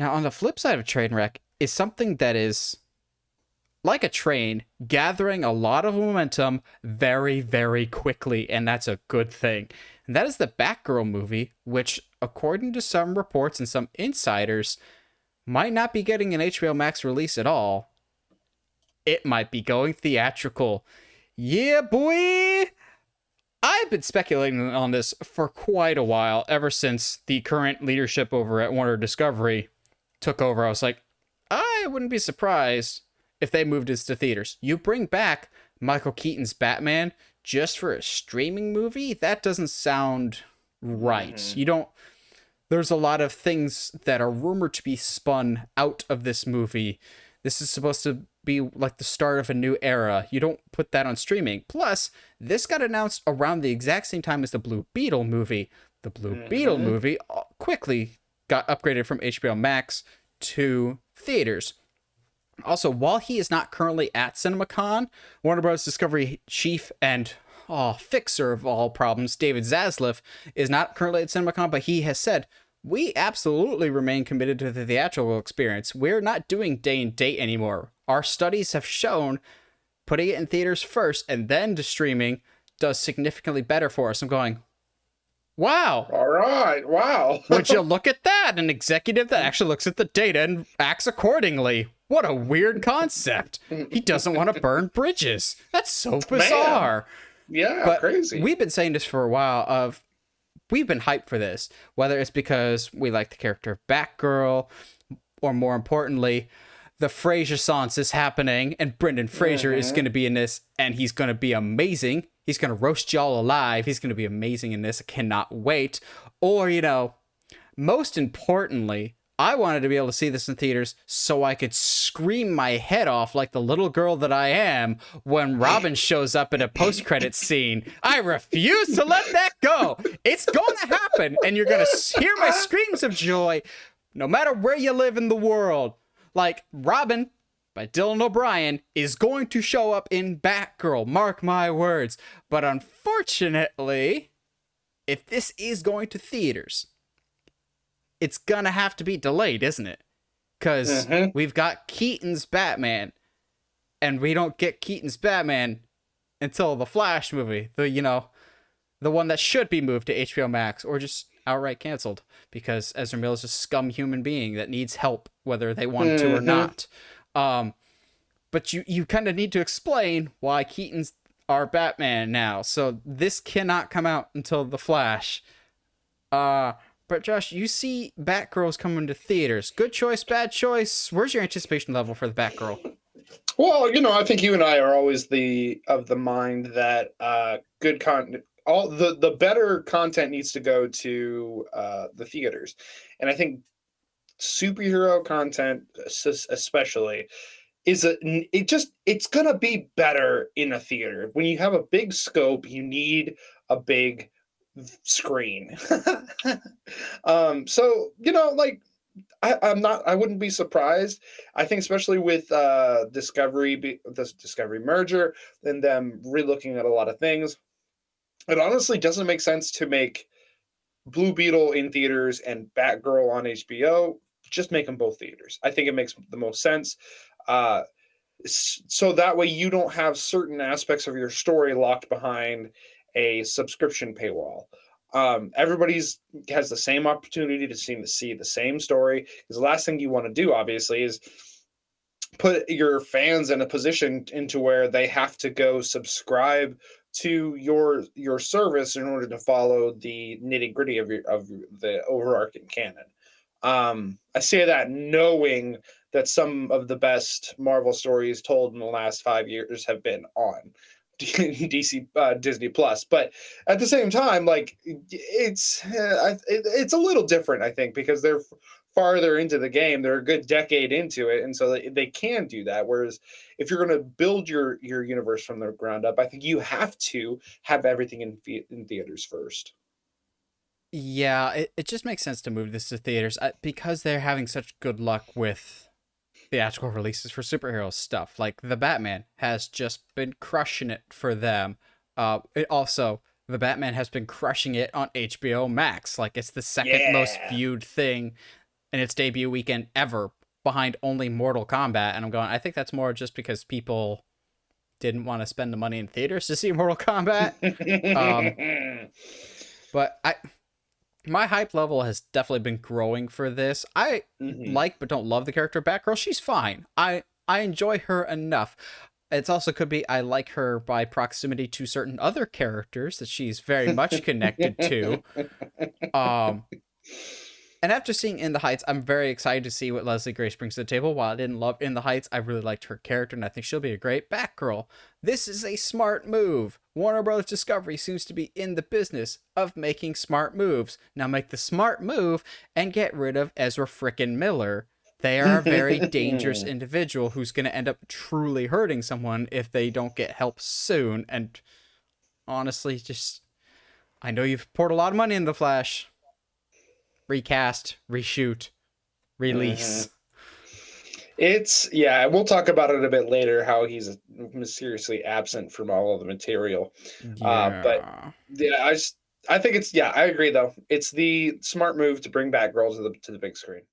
Now, on the flip side of Trainwreck is something that is like a train, gathering a lot of momentum very, very quickly, and that's a good thing. And that is the Batgirl movie, which, according to some reports and some insiders, might not be getting an HBO Max release at all. It might be going theatrical. Yeah, boy! I've been speculating on this for quite a while, ever since the current leadership over at Warner Discovery took over. I was like, I wouldn't be surprised if they moved this to theaters. You bring back Michael Keaton's Batman just for a streaming movie? That doesn't sound right. You don't. There's a lot of things that are rumored to be spun out of this movie. This is supposed to be like the start of a new era. You don't put that on streaming. Plus, this got announced around the exact same time as the Blue Beetle movie. The Blue Beetle movie quickly got upgraded from HBO Max to theaters. Also, while he is not currently at CinemaCon, Warner Bros. Discovery chief and fixer of all problems, David Zaslav, is not currently at CinemaCon, but he has said, we absolutely remain committed to the theatrical experience. We're not doing day and date anymore. Our studies have shown putting it in theaters first and then to streaming does significantly better for us. I'm going, wow. All right. Wow. Would you look at that? An executive that actually looks at the data and acts accordingly. What a weird concept. He doesn't want to burn bridges. That's so bizarre. Man. Yeah, but crazy. We've been saying this for a while we've been hyped for this, whether it's because we like the character of Batgirl, or more importantly, the Fraser-sance is happening, and Brendan Fraser is going to be in this, and he's going to be amazing. He's going to roast y'all alive. He's going to be amazing in this. I cannot wait. Or, most importantly, I wanted to be able to see this in theaters so I could scream my head off like the little girl that I am when Robin shows up in a post-credits scene. I refuse to let that go. It's going to happen, and you're going to hear my screams of joy no matter where you live in the world. Like, Robin, by Dylan O'Brien, is going to show up in Batgirl, mark my words. But unfortunately, if this is going to theaters, it's gonna have to be delayed, isn't it? Because we've got Keaton's Batman, and we don't get Keaton's Batman until the Flash movie, the one that should be moved to HBO Max or just outright canceled, because Ezra Miller is a scum human being that needs help whether they want to or not. But you kind of need to explain why Keaton's our Batman now, so this cannot come out until the Flash. But Josh, you see Batgirl's coming to theaters. Good choice, bad choice? Where's your anticipation level for the Batgirl? Well, I think you and I are always of the mind that good content, all the better content needs to go to the theaters, and I think superhero content, especially, it's gonna be better in a theater. When you have a big scope, you need a big screen. So I wouldn't be surprised. I think especially with the Discovery merger and them relooking at a lot of things, it honestly doesn't make sense to make Blue Beetle in theaters and Batgirl on HBO. Just make them both theaters. I think it makes the most sense. So that way you don't have certain aspects of your story locked behind a subscription paywall. Everybody has the same opportunity to see the same story, because the last thing you want to do, obviously, is put your fans in a position into where they have to go subscribe to your service in order to follow the nitty-gritty of the overarching canon. I say that knowing that some of the best Marvel stories told in the last 5 years have been on Disney Plus, but at the same time, it's a little different, I think, because they're farther into the game. They're a good decade into it, and so they can do that. Whereas if you're going to build your universe from the ground up, I think you have to have everything in theaters first. Yeah, it just makes sense to move this to theaters because they're having such good luck with theatrical releases for superhero stuff. Like the Batman has just been crushing it for them. The Batman has been crushing it on HBO Max. Like, it's the second most viewed thing in its debut weekend ever, behind only Mortal Kombat. And I'm going, I think that's more just because people didn't want to spend the money in theaters to see Mortal Kombat. Um, but my hype level has definitely been growing for this. I Mhm. like but don't love the character Batgirl. She's fine. I enjoy her enough. It's also could be I like her by proximity to certain other characters that she's very much connected to. Um, and after seeing In the Heights, I'm very excited to see what Leslie Grace brings to the table. While I didn't love In the Heights, I really liked her character, and I think she'll be a great Batgirl. This is a smart move. Warner Bros. Discovery seems to be in the business of making smart moves. Now make the smart move and get rid of Ezra frickin' Miller. They are a very dangerous individual who's going to end up truly hurting someone if they don't get help soon. And honestly, just I know you've poured a lot of money in The Flash. Recast, reshoot, Mhm. release. It's yeah, we'll talk about it a bit later how he's mysteriously absent from all of the material. But Yeah. yeah, I think it's yeah, I agree though. It's the smart move to bring Batgirl to the big screen.